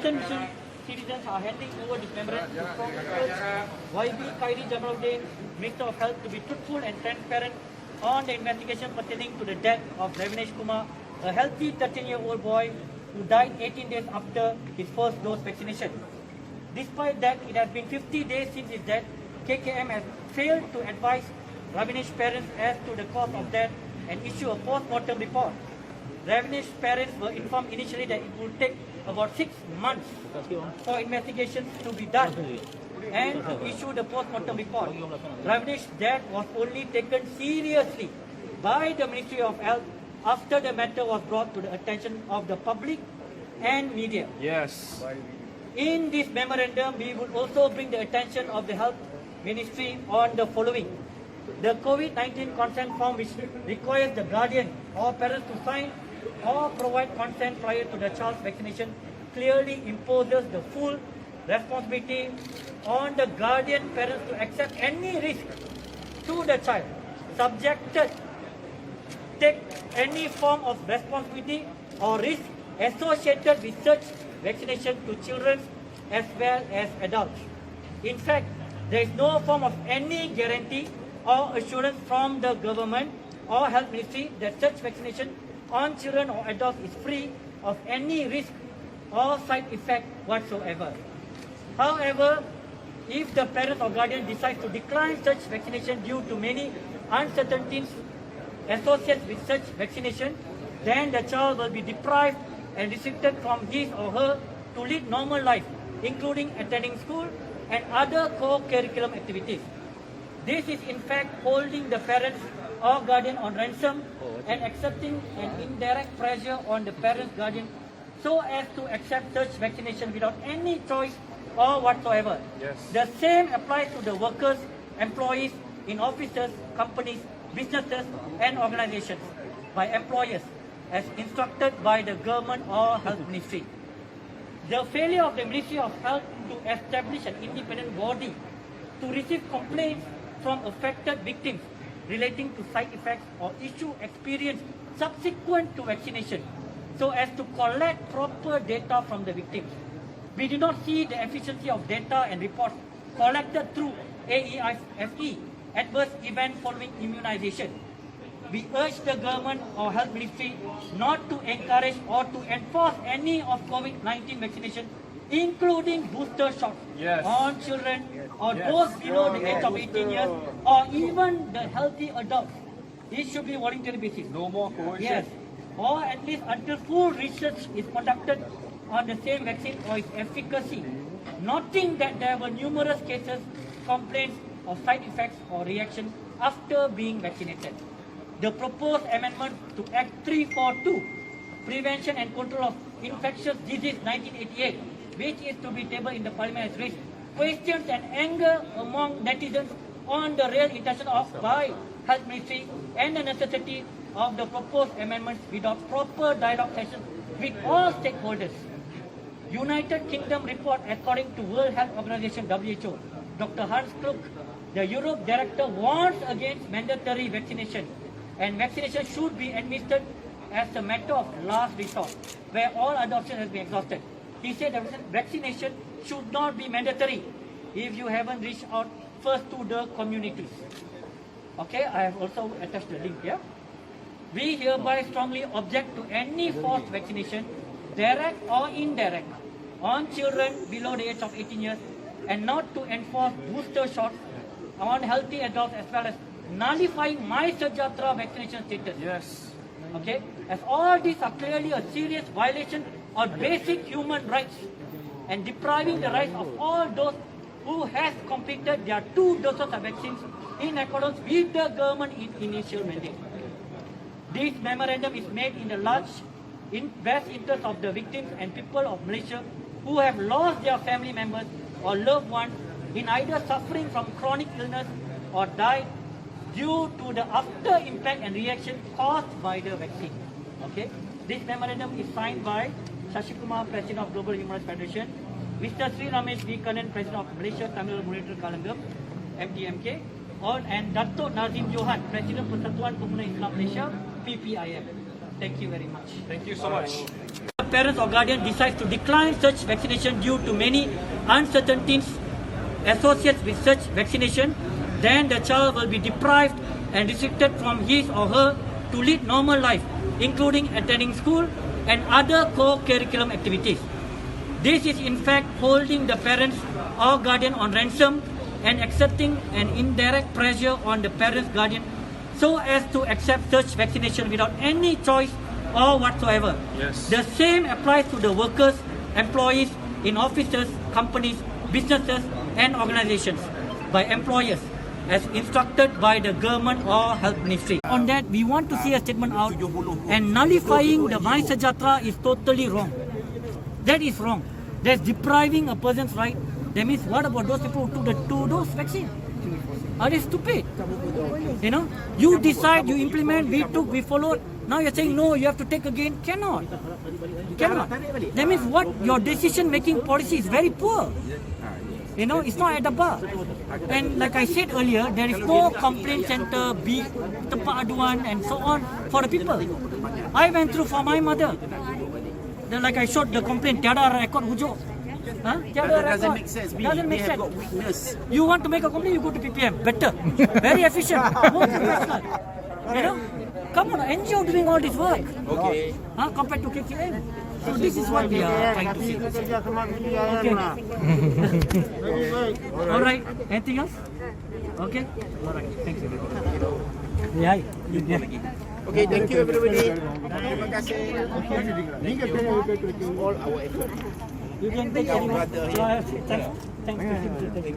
concerned citizens are handing over this memorandum to Professor YB Khairi Jamaluddin, Minister of Health, to be truthful and transparent on the investigation pertaining to the death of Ravinesh Kumar, a healthy 13-year-old boy who died 18 days after his first dose vaccination. Despite that, it has been 50 days since his death. KKM has failed to advise Ravinesh's parents as to the cause of death and issue a post-mortem report. Ravinesh's parents were informed initially that it would take about 6 months for investigations to be done and to issue the post-mortem report. Ravinesh's death was only taken seriously by the Ministry of Health after the matter was brought to the attention of the public and media. Yes. In this memorandum, we would also bring the attention of the Health Ministry on the following. The COVID-19 consent form, which requires the guardian or parents to sign or provide consent prior to the child's vaccination, clearly imposes the full responsibility on the guardian parents to accept any risk to the child, take any form of responsibility or risk associated with such vaccination to children as well as adults. In fact, there is no form of any guarantee or assurance from the government or health ministry that such vaccination on children or adults is free of any risk or side effect whatsoever. However, if the parent or guardian decides to decline such vaccination due to many uncertainties associated with such vaccination, then the child will be deprived and restricted from his or her to lead normal life, including attending school and other co-curriculum activities. This is in fact holding the parents or guardian on ransom and accepting an indirect pressure on the parents guardian so as to accept such vaccination without any choice or whatsoever. Yes. The same applies to the workers, employees in offices, companies, businesses and organizations by employers as instructed by the government or health ministry. The failure of the Ministry of Health to establish an independent body to receive complaints from affected victims relating to side effects or issue experienced subsequent to vaccination so as to collect proper data from the victims. We do not see the efficiency of data and reports collected through AEFE, adverse event following immunization. We urge the government or health ministry not to encourage or to enforce any of COVID-19 vaccination, including booster shots on children or those below the age of 18 years or even the healthy adults. It should be voluntary basis. No more coercion. Yes, or at least until full research is conducted on the same vaccine or its efficacy, noting that there were numerous cases, complaints of side effects or reaction after being vaccinated. The proposed amendment to Act 342, Prevention and Control of Infectious Disease 1988, which is to be tabled in the Parliament, has raised questions and anger among netizens on the real intention of by Health Ministry and the necessity of the proposed amendments without proper dialogue sessions with all stakeholders. United Kingdom report according to World Health Organization WHO, Dr. Hans Klug, the Europe Director, warns against mandatory vaccination, and vaccination should be administered as a matter of last resort, where all other options have been exhausted. He said that vaccination should not be mandatory if you haven't reached out first to the communities. Okay, I have also attached the link here. We hereby strongly object to any forced vaccination, direct or indirect, on children below the age of 18 years and not to enforce booster shots on healthy adults as well as nullifying my Sajatra vaccination status. Yes. Okay, as all these are clearly a serious violation of basic human rights and depriving the rights of all those who has completed their 2 doses of vaccines in accordance with the government initial mandate. This memorandum is made in the best interest of the victims and people of Malaysia who have lost their family members or loved ones in either suffering from chronic illness or died due to the after impact and reaction caused by the vaccine. Okay, this memorandum is signed by Shashi Kumar, President of Global Human Rights Federation, Mr. Sri Ramesh V. Kannan, President of Malaysia Tamil Monitor Kalangam, MTMK, and Dato' Nazim Johan, President Persatuan Pemuda Islam Malaysia, PPIM. Thank you very much. Thank you so much. parents or guardian decides to decline such vaccination due to many uncertainties associated with such vaccination, then the child will be deprived and restricted from his or her to lead normal life, including attending school and other co-curriculum activities. This is in fact holding the parents or guardian on ransom and exerting an indirect pressure on the parents guardian so as to accept such vaccination without any choice or whatsoever. Yes. The same applies to the workers, employees in offices, companies, businesses and organizations by employers as instructed by the government or health ministry. On that, we want to see a statement out, and nullifying the My Sejahtera is totally wrong. That is wrong. That's depriving a person's right. That means, what about those people who took the 2-dose vaccine? Are they stupid? You know, you decide, you implement, we took, we followed. Now you're saying no, you have to take again. Cannot. That means what your decision-making policy is very poor. You know, it's not at the bar. And like I said earlier, there is no complaint center, tempat aduan and so on for the people. I went through for my mother. Then like I showed the complaint, tiada record hujung. Doesn't make sense. Doesn't make sense. Weakness. You want to make a complaint, you go to PPM. Better. Very efficient. More professional. You know? Come on, NGO doing all this work. Okay. Compared to KKM. So this is what we are trying to see. Okay. All right. Anything else? Okay. All right. Thank you. Yeah. Okay, thank you everybody. Terima kasih. All our effort. You can take any more. Thank you.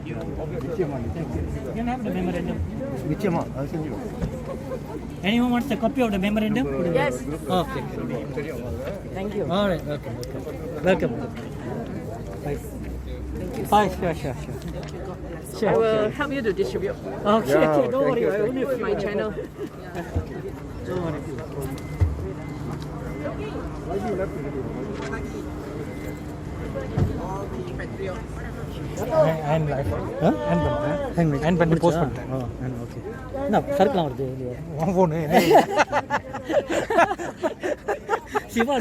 You can have the memorandum. Anyone wants a copy of the memorandum? Yes. Okay. Thank you. All right. Okay. Welcome. Bye. Bye. Sure. I will help you to distribute Okay. Don't worry. I only with my channel. Don't worry. And live. And பண்ணி post பண்ணிட்டேன். Okay. நான் சர்க்கலாம் வருது இல்லையா? உன் phone Siva